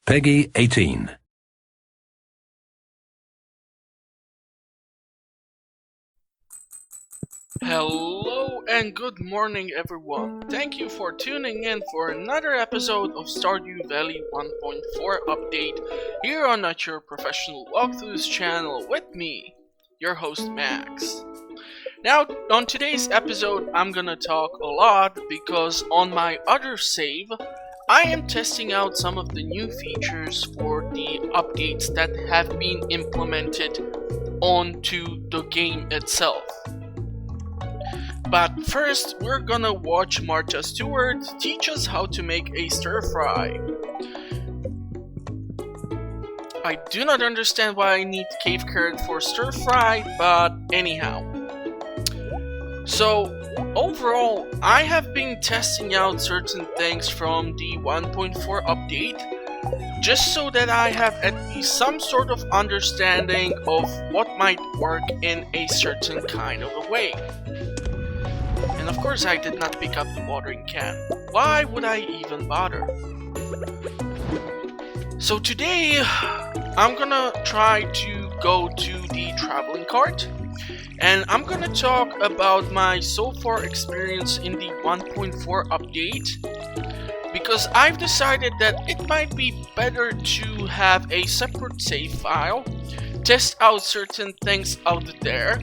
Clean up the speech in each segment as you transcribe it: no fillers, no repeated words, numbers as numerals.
Peggy 18. Hello and good morning everyone. Thank you for tuning in for another episode of Stardew Valley 1.4 update here on your Professional Walkthroughs channel with me, your host Max. Now, on today's episode I'm gonna talk a lot because on my other save I am testing out some of the new features for the updates that have been implemented onto the game itself. But first, we're gonna watch Martha Stewart teach us how to make a stir fry. I do not understand why I need cave carrot for stir fry, but anyhow. So, overall, I have been testing out certain things from the 1.4 update, just so that I have at least some sort of understanding of what might work in a certain kind of a way. And of course I did not pick up the watering can. Why would I even bother? So today I'm gonna try to go to the traveling cart and I'm gonna talk about my so far experience in the 1.4 update, because I've decided that it might be better to have a separate save file, test out certain things out there,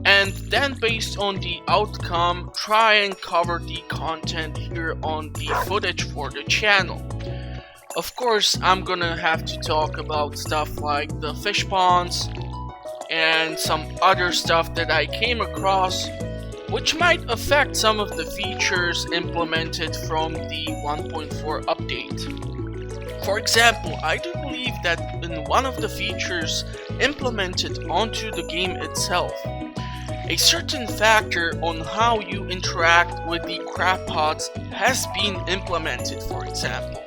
and then based on the outcome try and cover the content here on the footage for the channel. Of course I'm gonna have to talk about stuff like the fish ponds and some other stuff that I came across which might affect some of the features implemented from the 1.4 update. For example, I do believe that in one of the features implemented onto the game itself, a certain factor on how you interact with the crab pots has been implemented, for example.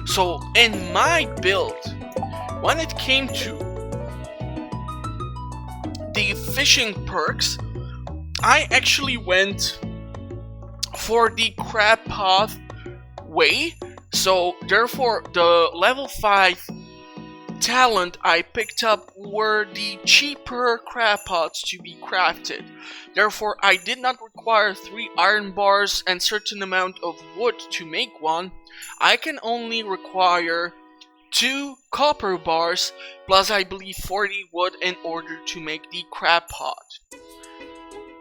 So in my build, when it came to the fishing perks, I actually went for the crab pot way, so therefore the level 5 talent I picked up were the cheaper crab pots to be crafted. Therefore I did not require 3 iron bars and certain amount of wood to make one. I can only require 2 copper bars plus I believe 40 wood in order to make the crab pot.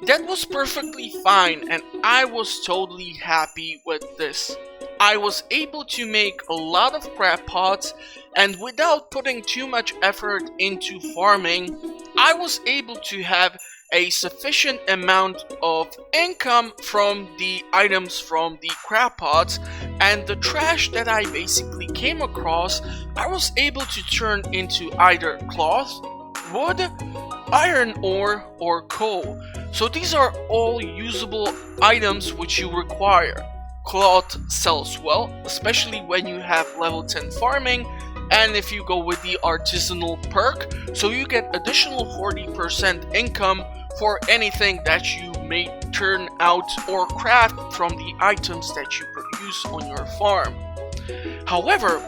That was perfectly fine and I was totally happy with this. I was able to make a lot of crab pots, and without putting too much effort into farming, I was able to have a sufficient amount of income from the items from the crab pots, and the trash that I basically came across I was able to turn into either cloth, wood, iron ore, or coal. So these are all usable items which you require. Cloth sells well, especially when you have level 10 farming, and if you go with the artisanal perk, so you get additional 40% income for anything that you may turn out or craft from the items that you produce on your farm. However,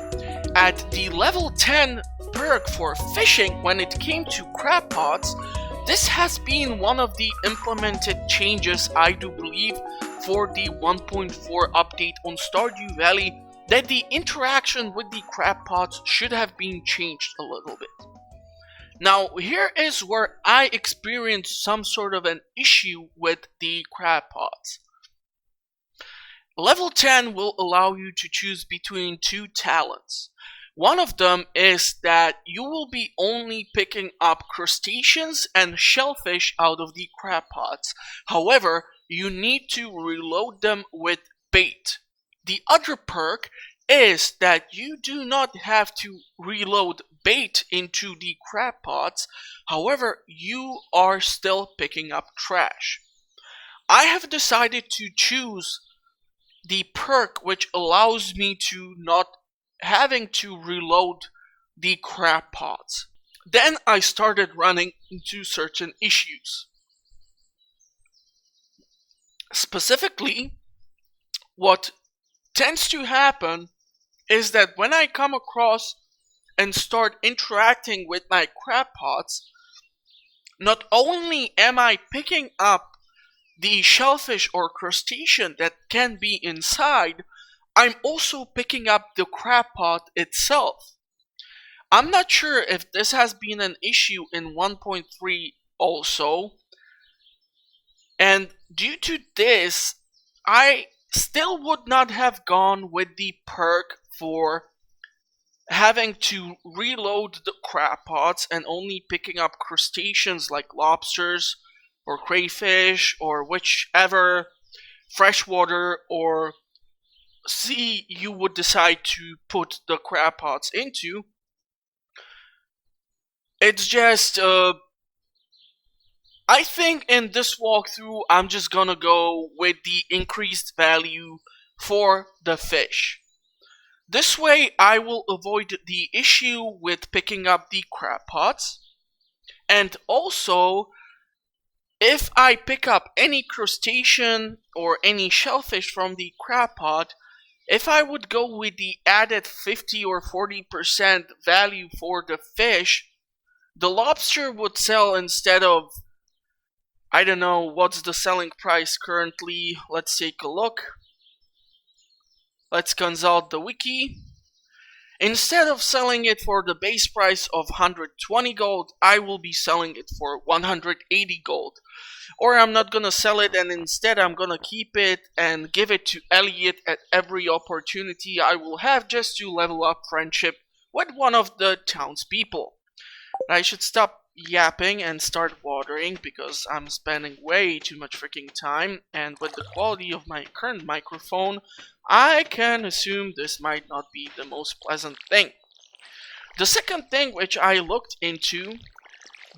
at the level 10 perk for fishing, when it came to crab pots, this has been one of the implemented changes, I do believe, for the 1.4 update on Stardew Valley, that the interaction with the crab pots should have been changed a little bit. Now here is where I experienced some sort of an issue with the crab pots. Level 10 will allow you to choose between 2 talents. One of them is that you will be only picking up crustaceans and shellfish out of the crab pots. However, you need to reload them with bait. The other perk is that you do not have to reload bait into the crab pots. However, you are still picking up trash. I have decided to choose the perk which allows me to not having to reload the crab pots. Then I started running into certain issues. Specifically, what tends to happen is that when I come across and start interacting with my crab pots, not only am I picking up the shellfish or crustacean that can be inside, I'm also picking up the crab pot itself. I'm not sure if this has been an issue in 1.3 also, and due to this, I still would not have gone with the perk for having to reload the crab pots and only picking up crustaceans like lobsters or crayfish or whichever freshwater or sea you would decide to put the crab pots into. It's just, I think in this walkthrough, I'm just gonna go with the increased value for the fish. This way, I will avoid the issue with picking up the crab pots. And also, if I pick up any crustacean or any shellfish from the crab pot, if I would go with the added 50 or 40% value for the fish, the lobster would sell instead of, I don't know, what's the selling price currently? Let's take a look. Let's consult the wiki. Instead of selling it for the base price of 120 gold, I will be selling it for 180 gold. Or I'm not gonna sell it and instead I'm gonna keep it and give it to Elliot at every opportunity I will have just to level up friendship with one of the townspeople. I should stop yapping and start watering because I'm spending way too much freaking time, and with the quality of my current microphone, I can assume this might not be the most pleasant thing. The second thing which I looked into,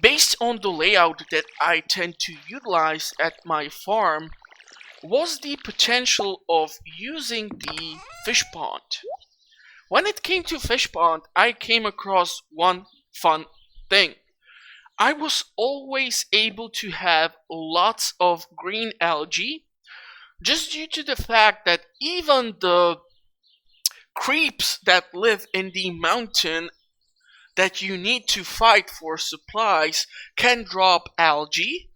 based on the layout that I tend to utilize at my farm, was the potential of using the fish pond. When it came to fish pond, I came across one fun thing. I was always able to have lots of green algae just due to the fact that even the creeps that live in the mountain that you need to fight for supplies can drop algae.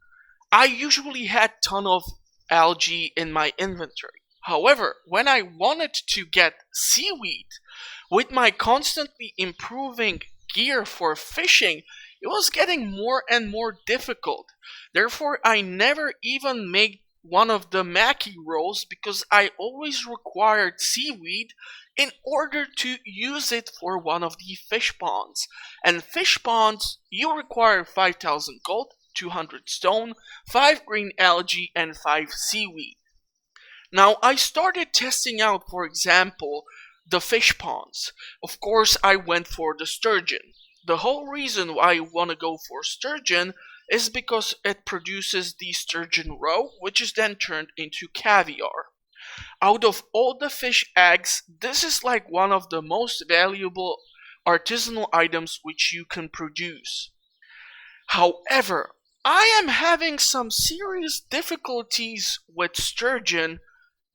I usually had ton of algae in my inventory. However, when I wanted to get seaweed, with my constantly improving gear for fishing, it was getting more and more difficult. Therefore, I never even made one of the Mackie rolls because I always required seaweed in order to use it for one of the fish ponds. And fish ponds, you require 5,000 gold, 200 stone, 5 green algae, and 5 seaweed. Now, I started testing out, for example, the fish ponds. Of course, I went for the sturgeon. The whole reason why I want to go for sturgeon is because it produces the sturgeon roe, which is then turned into caviar. Out of all the fish eggs, this is like one of the most valuable artisanal items which you can produce. However, I am having some serious difficulties with sturgeon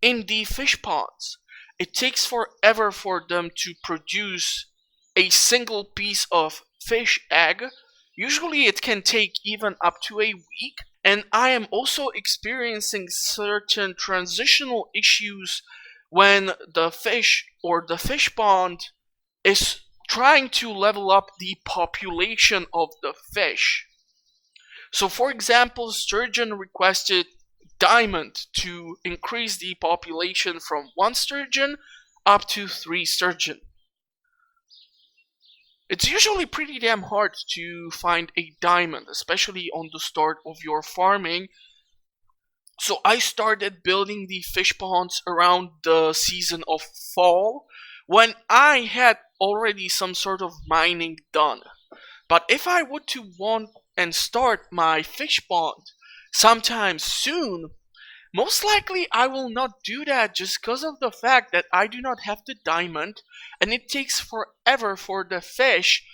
in the fish ponds. It takes forever for them to produce a single piece of fish egg. Usually it can take even up to a week, and I am also experiencing certain transitional issues when the fish or the fish pond is trying to level up the population of the fish. So for example, sturgeon requested diamond to increase the population from 1 sturgeon up to 3 sturgeon. It's usually pretty damn hard to find a diamond, especially on the start of your farming. So I started building the fish ponds around the season of fall, when I had already some sort of mining done. But if I were to want and start my fish pond sometime soon, most likely I will not do that just because of the fact that I do not have the diamond and it takes forever for the fish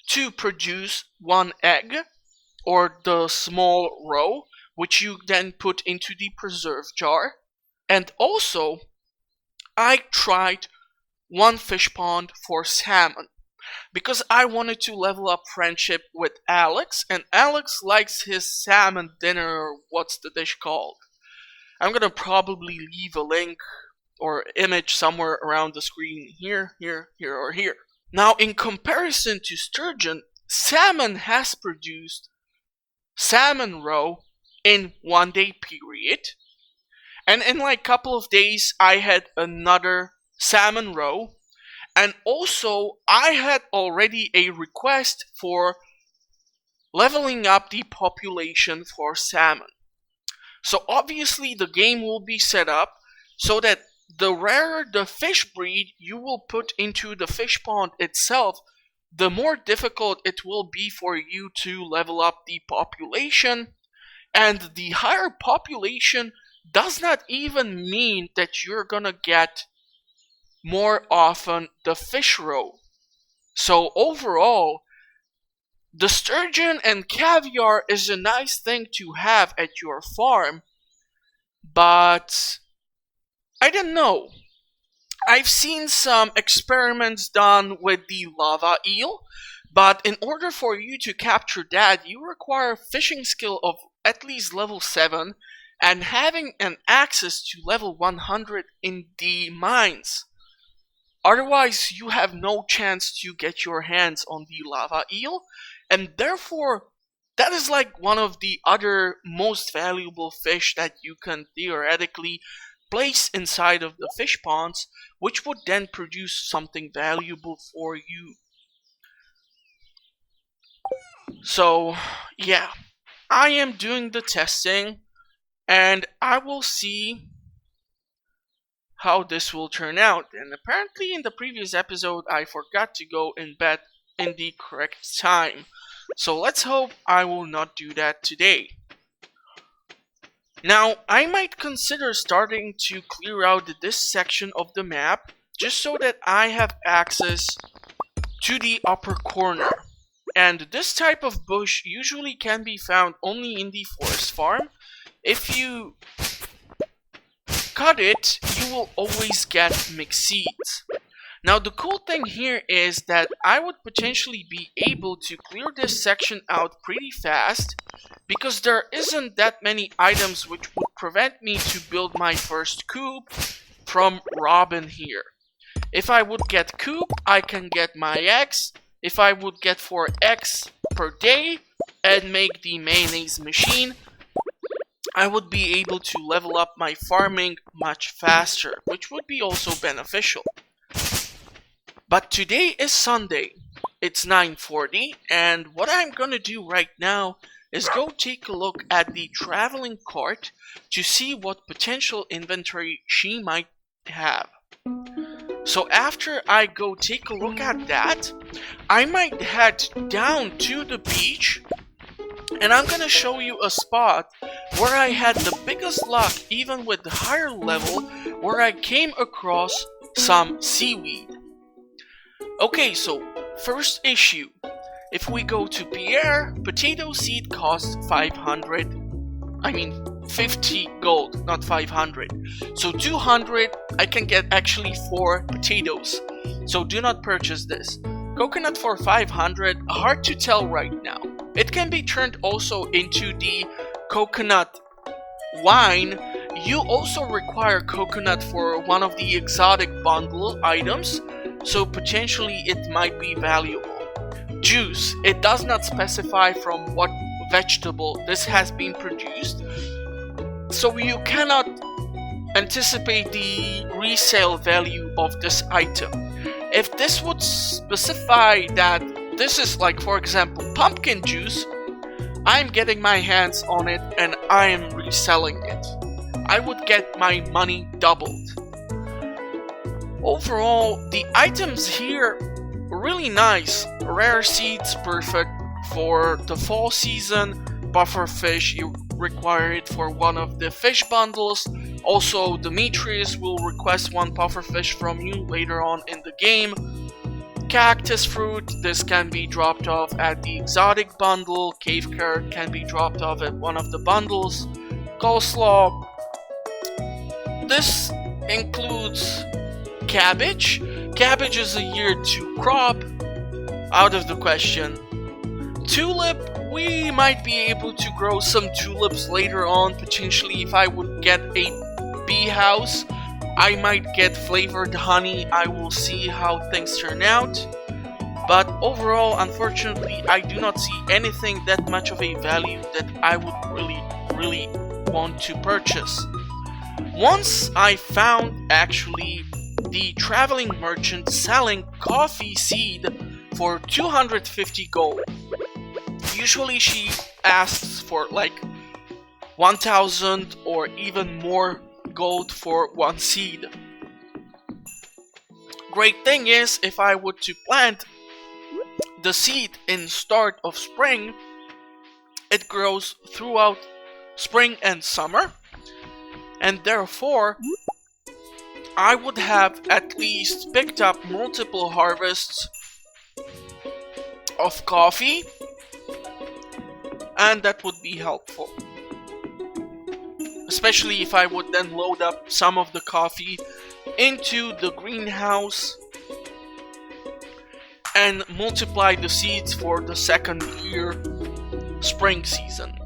to produce one egg or the small roe, which you then put into the preserve jar. And also, I tried one fish pond for salmon. Because I wanted to level up friendship with Alex, and Alex likes his salmon dinner, or what's the dish called? I'm gonna probably leave a link or image somewhere around the screen here, or here. Now, in comparison to sturgeon, salmon has produced salmon roe in 1 day period, and in like couple of days I had another salmon roe, and also I had already a request for leveling up the population for salmon. So obviously the game will be set up so that the rarer the fish breed you will put into the fish pond itself, the more difficult it will be for you to level up the population. And the higher population does not even mean that you're gonna get more often the fish roe. So overall, the sturgeon and caviar is a nice thing to have at your farm, but I don't know. I've seen some experiments done with the lava eel, but in order for you to capture that, you require fishing skill of at least level 7 and having an access to level 100 in the mines. Otherwise, you have no chance to get your hands on the lava eel, and therefore, that is like one of the other most valuable fish that you can theoretically place inside of the fish ponds, which would then produce something valuable for you. So, yeah, I am doing the testing, and I will see how this will turn out. And apparently in the previous episode I forgot to go in bed in the correct time. So let's hope I will not do that today. Now, I might consider starting to clear out this section of the map just so that I have access to the upper corner. And this type of bush usually can be found only in the forest farm. If you cut it, you will always get mixed seeds. Now the cool thing here is that I would potentially be able to clear this section out pretty fast because there isn't that many items which would prevent me to build my first coop from Robin here. If I would get coop, I can get my eggs. If I would get 4 eggs per day and make the mayonnaise machine, I would be able to level up my farming much faster, which would be also beneficial. But today is Sunday, it's 9:40, and what I'm gonna do right now is go take a look at the traveling cart to see what potential inventory she might have. So after I go take a look at that, I might head down to the beach, and I'm gonna show you a spot where I had the biggest luck, even with the higher level, where I came across some seaweed. Okay, so first issue. If we go to Pierre, potato seed costs 50 gold, not 500. So 200, I can get actually 4 potatoes. So do not purchase this. Coconut for 500, hard to tell right now. It can be turned also into the coconut wine. You also require coconut for one of the exotic bundle items, so potentially it might be valuable. Juice, it does not specify from what vegetable this has been produced, so you cannot anticipate the resale value of this item. If this would specify that this is like, for example, pumpkin juice, I'm getting my hands on it and I am reselling it. I would get my money doubled. Overall, the items here are really nice. Rare seeds, perfect for the fall season. Buffer fish, you require it for one of the fish bundles. Also, Demetrius will request 1 puffer fish from you later on in the game. Cactus fruit, this can be dropped off at the exotic bundle. Cave carrot can be dropped off at one of the bundles. Coleslaw, this includes cabbage. Cabbages a year to crop, out of the question. Tulip, we might be able to grow some tulips later on, potentially if I would get a bee house. I might get flavored honey, I will see how things turn out. But overall, unfortunately, I do not see anything that much of a value that I would really want to purchase. Once I found actually the traveling merchant selling coffee seed for 250 gold. Usually she asks for like 1000 or even more gold for one seed. Great thing is, if I were to plant the seed in start of spring, it grows throughout spring and summer, and therefore I would have at least picked up multiple harvests of coffee, and that would be helpful. Especially if I would then load up some of the coffee into the greenhouse and multiply the seeds for the second year spring season.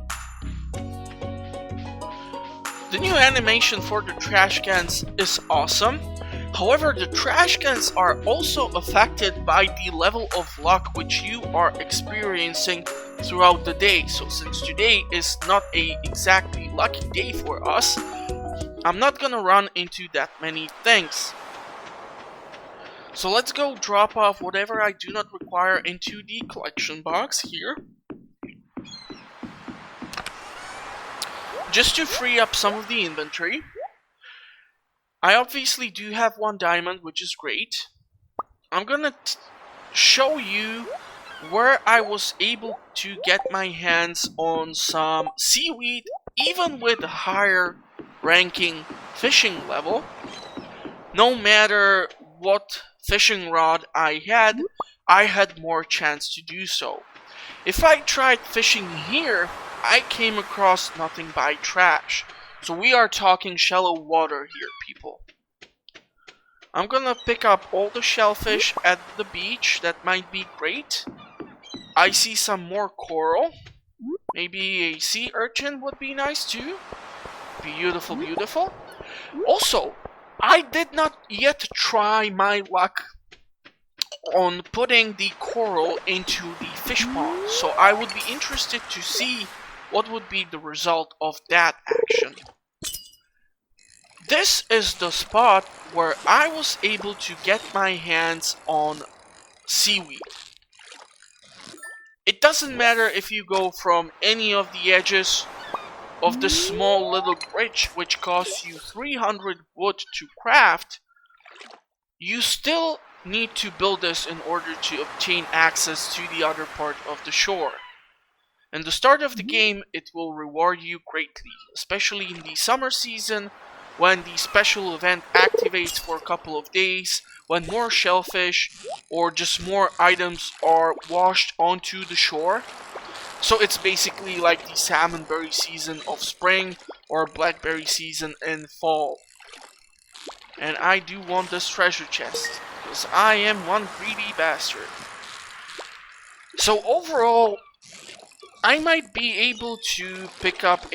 The new animation for the trash cans is awesome. However, the trash cans are also affected by the level of luck which you are experiencing throughout the day. So since today is not a exactly lucky day for us, I'm not gonna run into that many things. So let's go drop off whatever I do not require into the collection box here. Just to free up some of the inventory. I obviously do have one diamond, which is great. I'm gonna show you where I was able to get my hands on some seaweed, even with a higher ranking fishing level. No matter what fishing rod I had more chance to do so. If I tried fishing here, I came across nothing but trash. So we are talking shallow water here, people. I'm gonna pick up all the shellfish at the beach. That might be great. I see some more coral. Maybe a sea urchin would be nice too. Beautiful, beautiful. Also, I did not yet try my luck on putting the coral into the fish pond. So I would be interested to see what would be the result of that action. This is the spot where I was able to get my hands on seaweed. It doesn't matter if you go from any of the edges of this small little bridge, which costs you 300 wood to craft, you still need to build this in order to obtain access to the other part of the shore. In the start of the game, it will reward you greatly, especially in the summer season, when the special event activates for a couple of days, when more shellfish or just more items are washed onto the shore. So it's basically like the salmonberry season of spring or blackberry season in fall. And I do want this treasure chest, because I am one greedy bastard. So overall, I might be able to pick up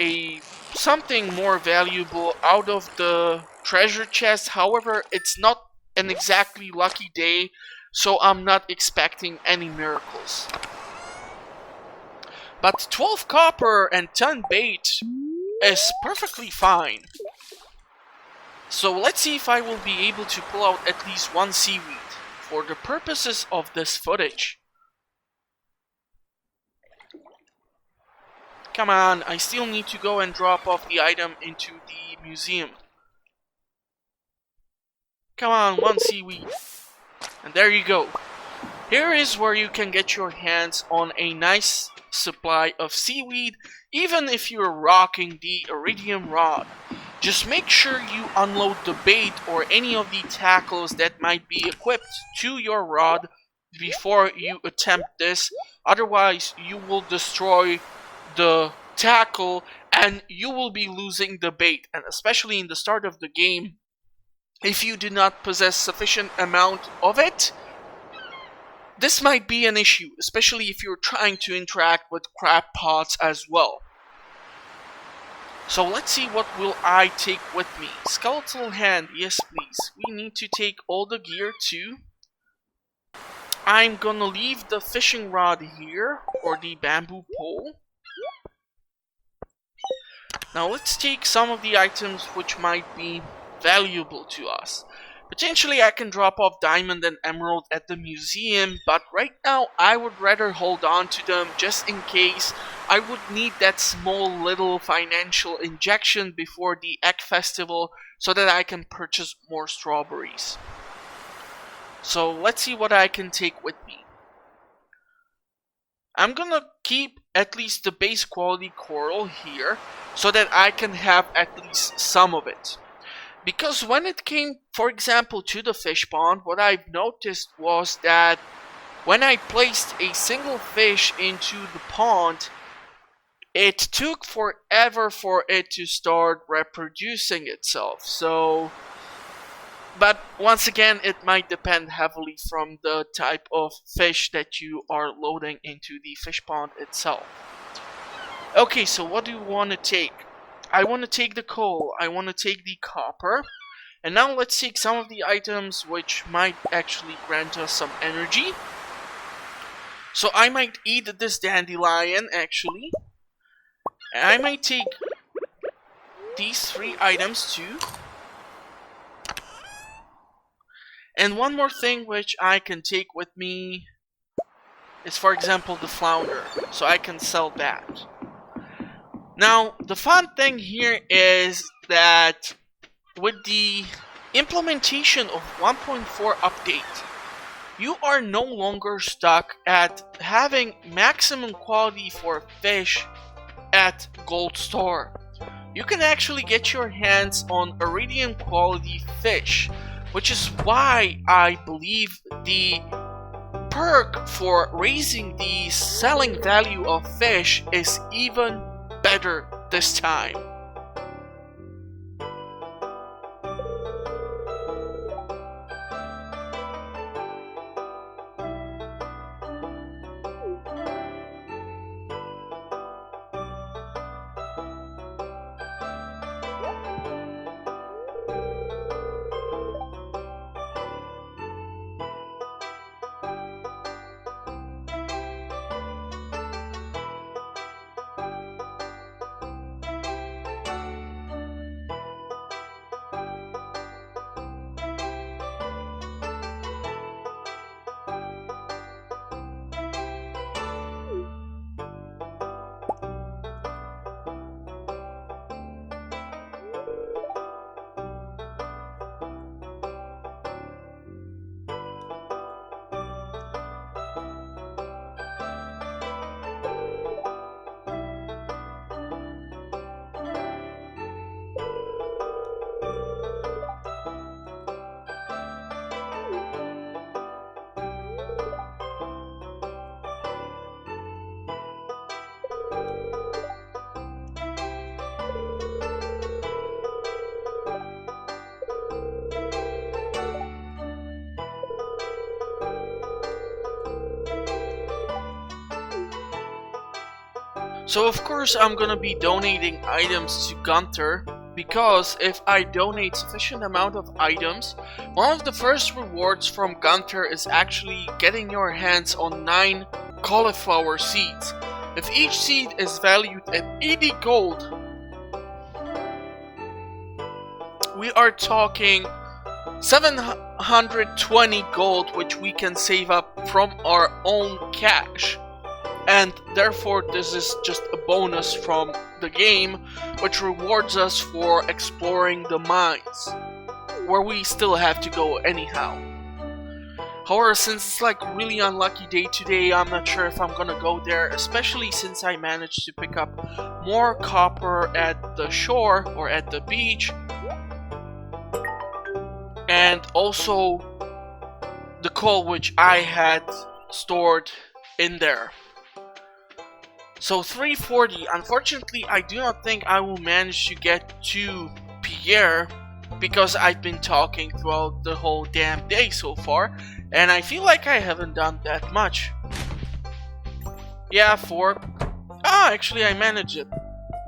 something more valuable out of the treasure chest. However, it's not an exactly lucky day, so I'm not expecting any miracles. But 12 copper and 10 bait is perfectly fine. So let's see if I will be able to pull out at least one seaweed for the purposes of this footage. Come on, I still need to go and drop off the item into the museum. Come on, one seaweed. And there you go. Here is where you can get your hands on a nice supply of seaweed, even if you're rocking the iridium rod. Just make sure you unload the bait or any of the tackles that might be equipped to your rod before you attempt this. Otherwise, you will destroy the tackle and you will be losing the bait. And especially in the start of the game, if you do not possess sufficient amount of it, this might be an issue, especially if you're trying to interact with crab pots as well. So let's see, what will I take with me? Skeletal hand, yes please. We need to take all the gear too. I'm gonna leave the fishing rod here, or the bamboo pole. Now let's take some of the items which might be valuable to us. Potentially I can drop off diamond and emerald at the museum, but right now I would rather hold on to them just in case I would need that small little financial injection before the Egg Festival so that I can purchase more strawberries. So let's see what I can take with me. I'm gonna keep at least the base quality coral here so that I can have at least some of it. Because when it came, for example, to the fish pond, what I've noticed was that when I placed a single fish into the pond, it took forever for it to start reproducing itself. But once again, it might depend heavily from the type of fish that you are loading into the fish pond itself. Okay, so what do you want to take? I want to take the coal, I want to take the copper, and now let's take some of the items which might actually grant us some energy. So I might eat this dandelion actually. And I might take these 3 items too. And one more thing which I can take with me is, for example, the flounder, so I can sell that. Now, the fun thing here is that with the implementation of 1.4 update, you are no longer stuck at having maximum quality for fish at Gold Store. You can actually get your hands on iridium quality fish, which is why I believe the perk for raising the selling value of fish is even better this time. So of course I'm gonna be donating items to Gunther, because if I donate sufficient amount of items, one of the first rewards from Gunther is actually getting your hands on 9 cauliflower seeds. If each seed is valued at 80 gold, we are talking 720 gold, which we can save up from our own cash. And therefore this is just a bonus from the game, which rewards us for exploring the mines, where we still have to go anyhow. However, since it's like a really unlucky day today, I'm not sure if I'm gonna go there, especially since I managed to pick up more copper at the shore or at the beach, and also the coal which I had stored in there. So 340, unfortunately I do not think I will manage to get to Pierre, because I've been talking throughout the whole damn day so far, and I feel like I haven't done that much. Yeah, 4. Ah, actually I managed it.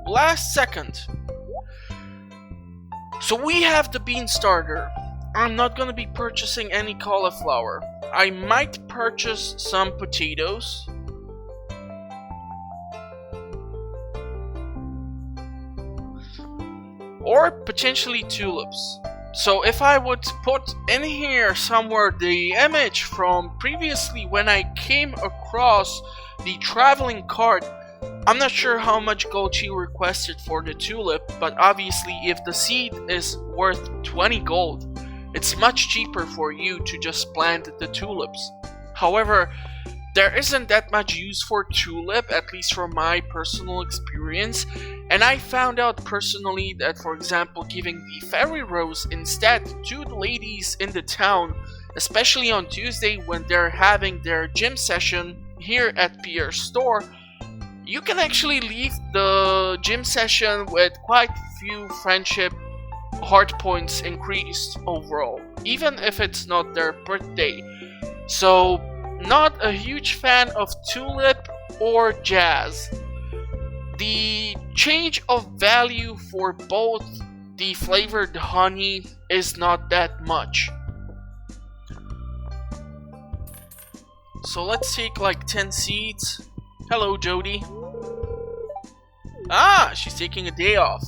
Last second. So we have the bean starter. I'm not gonna be purchasing any cauliflower. I might purchase some potatoes. Or potentially tulips. So if I would put in here somewhere the image from previously when I came across the traveling cart, I'm not sure how much gold she requested for the tulip, but obviously if the seed is worth 20 gold, it's much cheaper for you to just plant the tulips. However, there isn't that much use for tulip, at least from my personal experience, and I found out personally that, for example, giving the fairy rose instead to the ladies in the town, especially on Tuesday when they're having their gym session here at Pierre's store, you can actually leave the gym session with quite a few friendship heart points increased overall, even if it's not their birthday. So, not a huge fan of tulip or jazz. The change of value for both the flavored honey is not that much. So let's take like 10 seeds. Hello, Jody. Ah, she's taking a day off.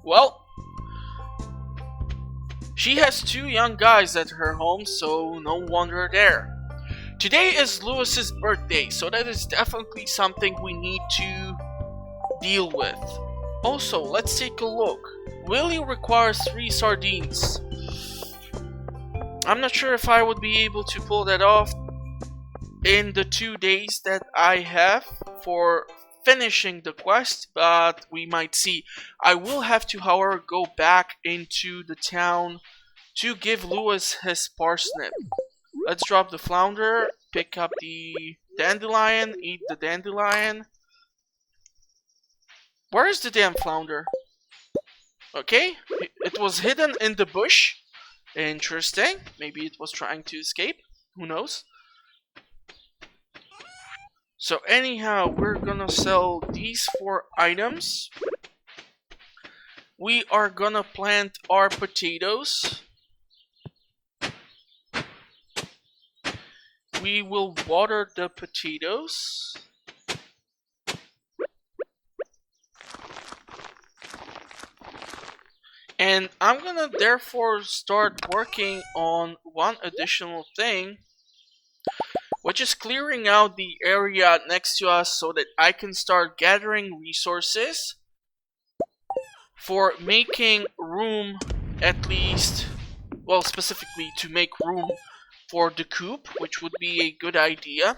Well, she has 2 young guys at her home, so no wonder there. Today is Lewis's birthday, so that is definitely something we need to deal with. Also, let's take a look. Willie requires 3 sardines. I'm not sure if I would be able to pull that off in the 2 days that I have for finishing the quest, but we might see. I will have to, however, go back into the town to give Lewis his parsnip. Let's drop the flounder, pick up the dandelion, eat the dandelion. Where is the damn flounder? Okay, it was hidden in the bush. Interesting. Maybe it was trying to escape. Who knows? So anyhow, we're gonna sell these 4 items. We are gonna plant our potatoes. We will water the potatoes. And I'm gonna therefore start working on one additional thing, which is clearing out the area next to us so that I can start gathering resources for making room, at least, well, specifically to make room for the coop, which would be a good idea.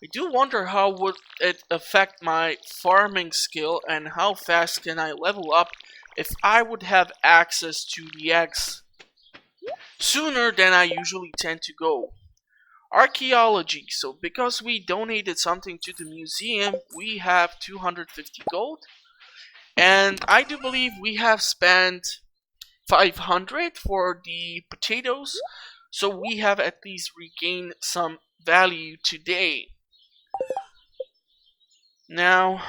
I do wonder how would it affect my farming skill and how fast can I level up if I would have access to the eggs sooner than I usually tend to go. Archaeology. So because we donated something to the museum, we have 250 gold. And I do believe we have spent 500 for the potatoes. So we have at least regained some value today. Now,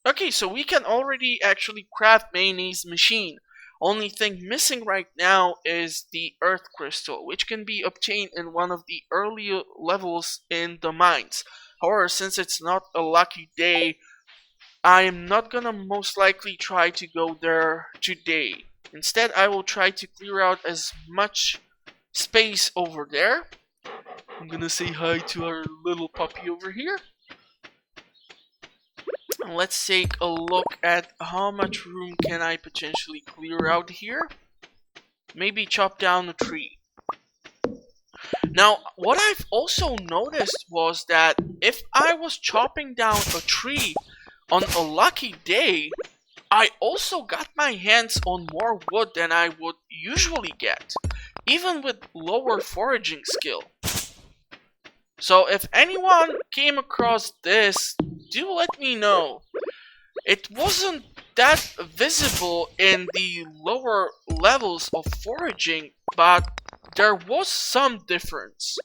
okay, so we can already actually craft mayonnaise machine. Only thing missing right now is the earth crystal, which can be obtained in one of the earlier levels in the mines. However, since it's not a lucky day, I am not gonna most likely try to go there today. Instead, I will try to clear out as much space over there. I'm gonna say hi to our little puppy over here. Let's take a look at how much room can I potentially clear out here. Maybe chop down a tree. Now, what I've also noticed was that if I was chopping down a tree on a lucky day, I also got my hands on more wood than I would usually get, even with lower foraging skill. So if anyone came across this, do let me know. It wasn't that visible in the lower levels of foraging, but there was some difference.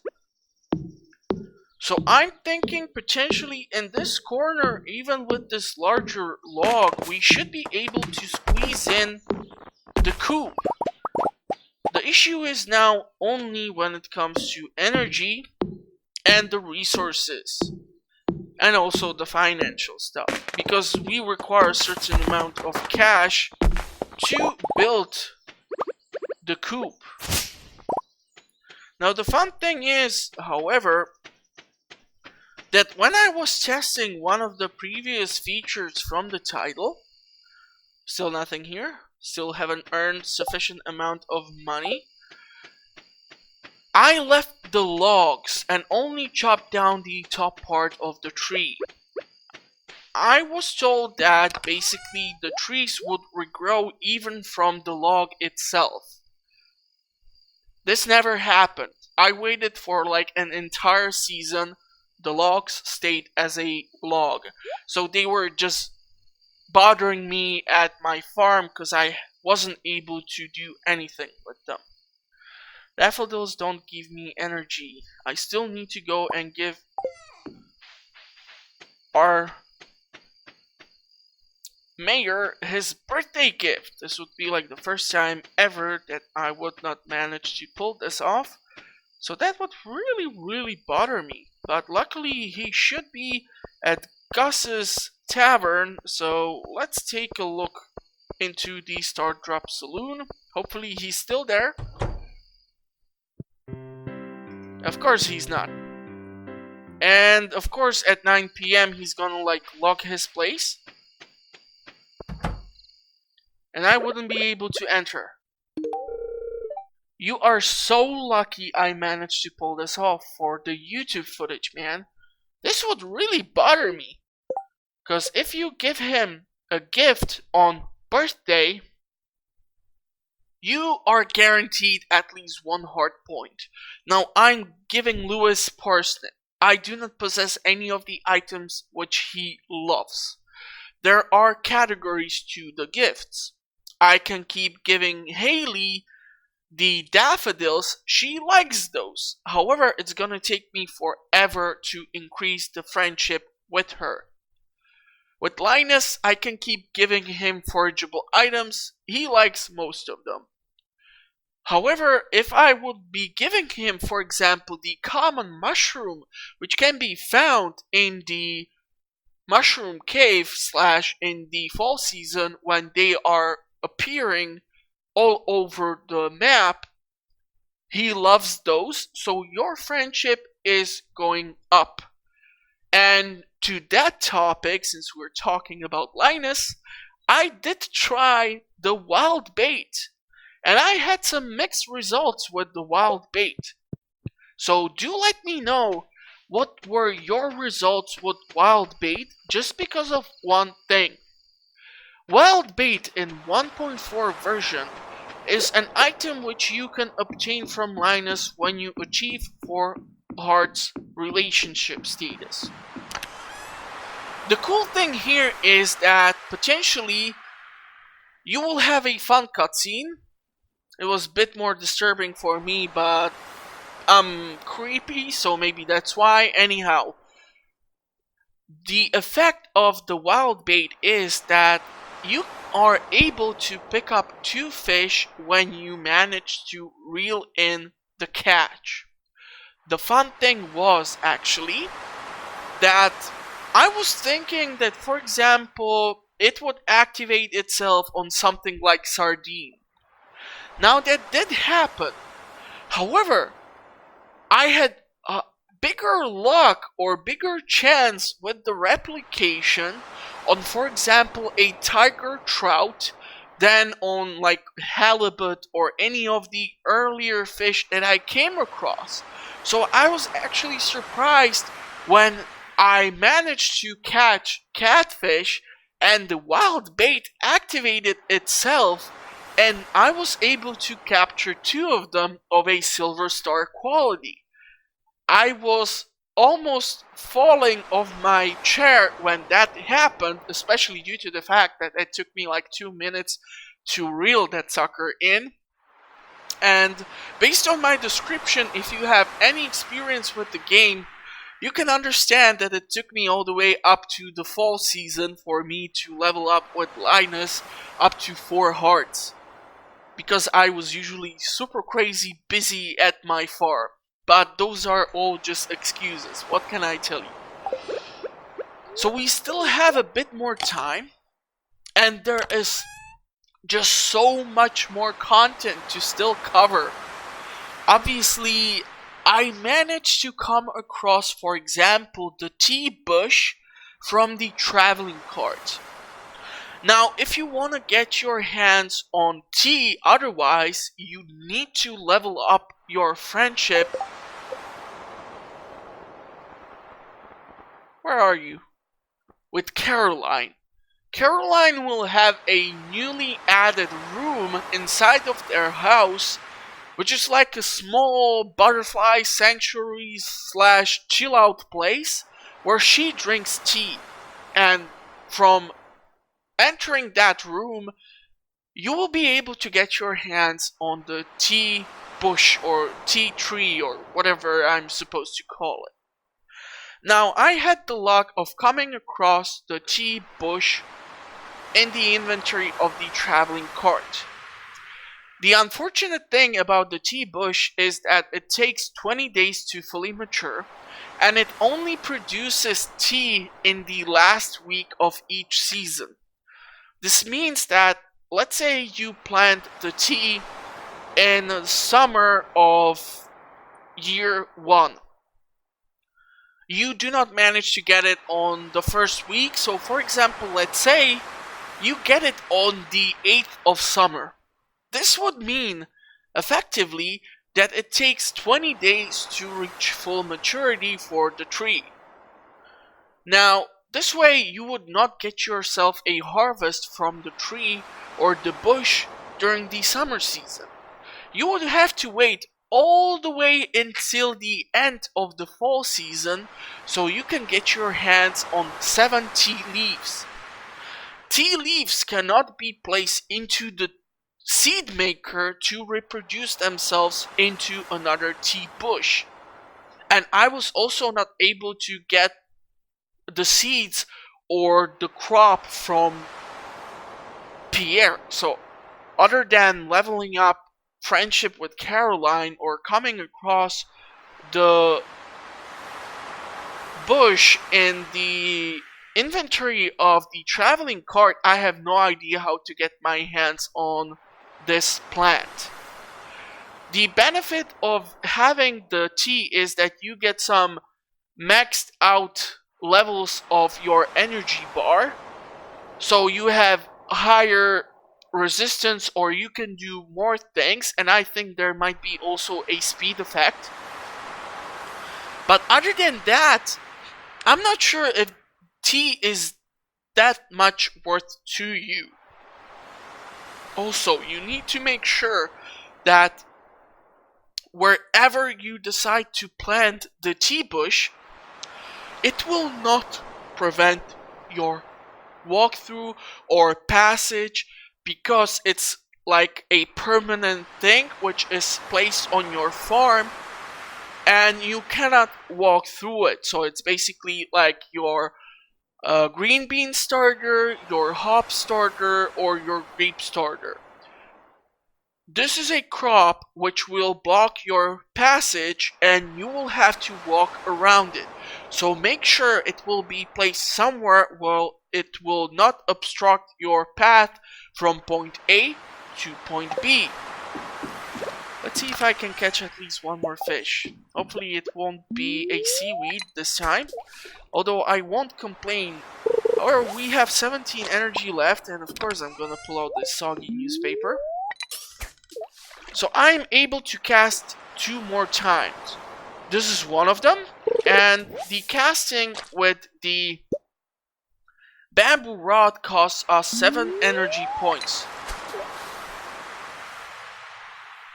So I'm thinking potentially in this corner, even with this larger log, we should be able to squeeze in the coop. The issue is now only when it comes to energy and the resources, and also the financial stuff, because we require a certain amount of cash to build the coop. Now the fun thing is, however, that when I was testing one of the previous features from the title, still nothing here, still haven't earned sufficient amount of money, I left the logs and only chopped down the top part of the tree. I was told that basically the trees would regrow even from the log itself. This never happened. I waited for like an entire season. The logs stayed as a log. So they were just bothering me at my farm because I wasn't able to do anything with them. Daffodils don't give me energy. I still need to go and give our mayor his birthday gift. This would be like the first time ever that I would not manage to pull this off. So that would really bother me. But luckily he should be at Gus's tavern, so let's take a look into the Stardrop Saloon. Hopefully he's still there. Of course he's not. And of course at 9 PM he's gonna like lock his place. And I wouldn't be able to enter. You are so lucky I managed to pull this off for the YouTube footage, man. This would really bother me. Because if you give him a gift on birthday, you are guaranteed at least 1 heart point. Now I'm giving Lewis parsnip. I do not possess any of the items which he loves. There are categories to the gifts. I can keep giving Haley the daffodils. She likes those. However, it's gonna take me forever to increase the friendship with her. With Linus, I can keep giving him forageable items. He likes most of them. However, if I would be giving him, for example, the common mushroom, which can be found in the mushroom cave / in the fall season when they are appearing all over the map, he loves those, so your friendship is going up. And to that topic, since we're talking about Linus, I did try the wild bait, and I had some mixed results with the wild bait. So do let me know what were your results with wild bait, just because of one thing. Wild bait in 1.4 version is an item which you can obtain from Linus when you achieve 4 hearts relationship status. The cool thing here is that potentially you will have a fun cutscene. It was a bit more disturbing for me, but I'm creepy, so maybe that's why. Anyhow, the effect of the wild bait is that you are able to pick up 2 fish when you manage to reel in the catch. The fun thing was actually that I was thinking that, for example, it would activate itself on something like sardine. Now that did happen. However, I had bigger luck or bigger chance with the replication on, for example, a tiger trout than on like halibut or any of the earlier fish that I came across. So I was actually surprised when I managed to catch catfish and the wild bait activated itself, and I was able to capture 2 of them of a silver star quality. I was almost falling off my chair when that happened, especially due to the fact that it took me like 2 minutes to reel that sucker in. And based on my description, if you have any experience with the game, you can understand that it took me all the way up to the fall season for me to level up with Linus up to 4 hearts. Because I was usually super crazy busy at my farm. But those are all just excuses. What can I tell you? So we still have a bit more time. And there is just so much more content to still cover. Obviously, I managed to come across, for example, the tea bush from the traveling cart. Now, if you want to get your hands on tea, otherwise, you need to level up your friendship. Where are you? With Caroline. Caroline will have a newly added room inside of their house, which is like a small butterfly sanctuary / chill out place where she drinks tea. And from entering that room, you will be able to get your hands on the tea bush or tea tree or whatever I'm supposed to call it. Now, I had the luck of coming across the tea bush in the inventory of the traveling cart. The unfortunate thing about the tea bush is that it takes 20 days to fully mature, and it only produces tea in the last week of each season. This means that, let's say you plant the tea in the summer of year 1. You do not manage to get it on the first week, so for example, let's say you get it on the 8th of summer. This would mean, effectively, that it takes 20 days to reach full maturity for the tree. Now, this way you would not get yourself a harvest from the tree or the bush during the summer season. You would have to wait all the way until the end of the fall season so you can get your hands on 7 tea leaves. Tea leaves cannot be placed into the seed maker to reproduce themselves into another tea bush. And I was also not able to get the seeds or the crop from Pierre. So other than leveling up friendship with Caroline or coming across the bush in the inventory of the traveling cart, I have no idea how to get my hands on this plant. The benefit of having the tea is that you get some maxed out levels of your energy bar, so you have higher resistance or you can do more things, and I think there might be also a speed effect. But other than that, I'm not sure if tea is that much worth to you. Also, you need to make sure that wherever you decide to plant the tea bush, it will not prevent your walkthrough or passage, because it's like a permanent thing which is placed on your farm and you cannot walk through it. So it's basically like your green bean starter, your hop starter, or your grape starter. This is a crop which will block your passage and you will have to walk around it. So make sure it will be placed somewhere where it will not obstruct your path from point A to point B. Let's see if I can catch at least one more fish. Hopefully it won't be a seaweed this time. Although I won't complain. Or we have 17 energy left, and of course I'm gonna pull out this soggy newspaper. So I'm able to cast 2 more times. This is one of them, and the casting with the bamboo rod costs us 7 energy points.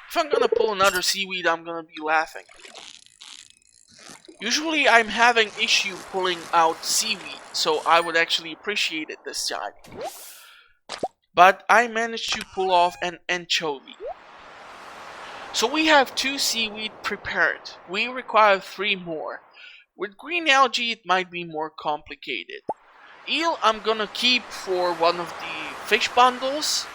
If I'm gonna pull another seaweed, I'm gonna be laughing. Usually I'm having issue pulling out seaweed, so I would actually appreciate it this time. But I managed to pull off an anchovy. So we have 2 seaweed prepared. We require 3 more. With green algae it might be more complicated. Eel I'm gonna keep for one of the fish bundles.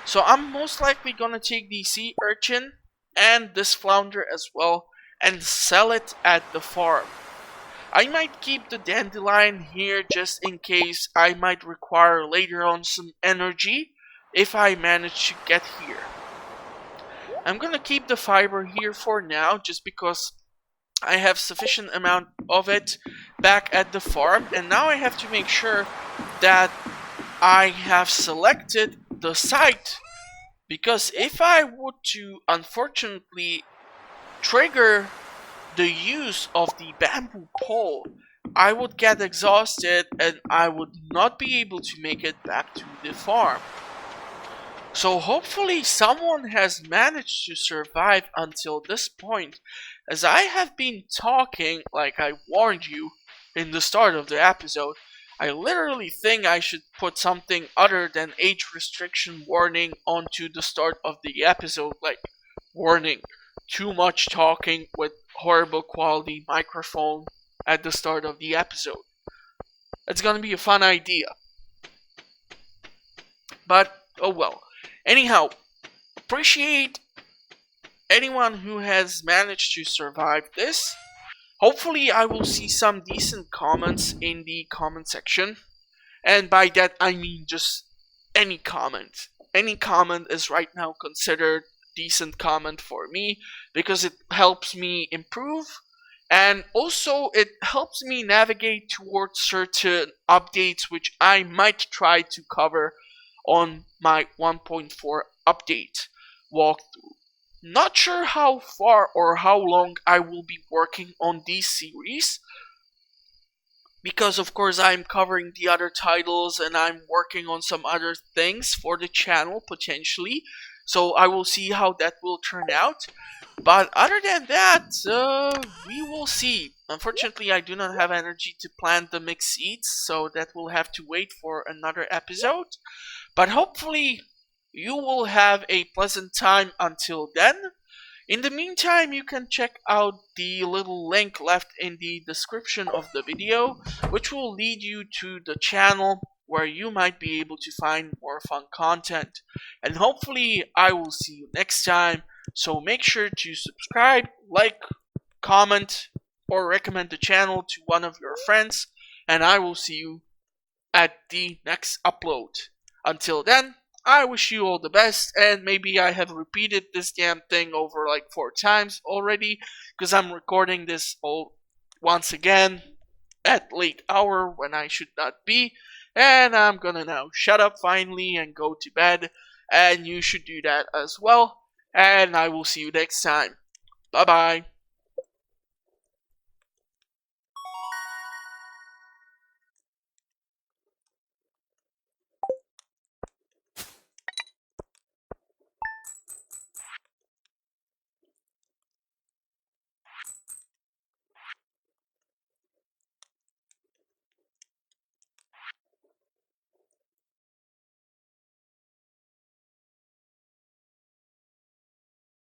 So I'm most likely gonna take the sea urchin and this flounder as well and sell it at the farm. I might keep the dandelion here just in case I might require later on some energy if I manage to get here. I'm gonna keep the fiber here for now just because I have sufficient amount of it back at the farm, and now I have to make sure that I have selected the site, because if I were to unfortunately trigger the use of the bamboo pole, I would get exhausted and I would not be able to make it back to the farm. So hopefully someone has managed to survive until this point, as I have been talking like I warned you in the start of the episode. I literally think I should put something other than age restriction warning onto the start of the episode, like warning, too much talking with horrible quality microphone at the start of the episode. It's gonna be a fun idea. But, oh well. Anyhow, appreciate anyone who has managed to survive this. Hopefully I will see some decent comments in the comment section. And by that I mean just any comment. Any comment is right now considered decent comment for me because it helps me improve, and also it helps me navigate towards certain updates which I might try to cover on my 1.4 update walkthrough. Not sure how far or how long I will be working on these series, because of course I'm covering the other titles and I'm working on some other things for the channel potentially, so I will see how that will turn out. But other than that, we will see. Unfortunately I do not have energy to plant the mixed seeds, so that will have to wait for another episode. But hopefully you will have a pleasant time until then. In the meantime, you can check out the little link left in the description of the video, which will lead you to the channel where you might be able to find more fun content. And hopefully I will see you next time, so make sure to subscribe, like, comment, or recommend the channel to one of your friends, and I will see you at the next upload. Until then, I wish you all the best, and maybe I have repeated this damn thing over like 4 times already, because I'm recording this all once again at late hour when I should not be, and I'm gonna now shut up finally and go to bed, and you should do that as well, and I will see you next time. Bye bye.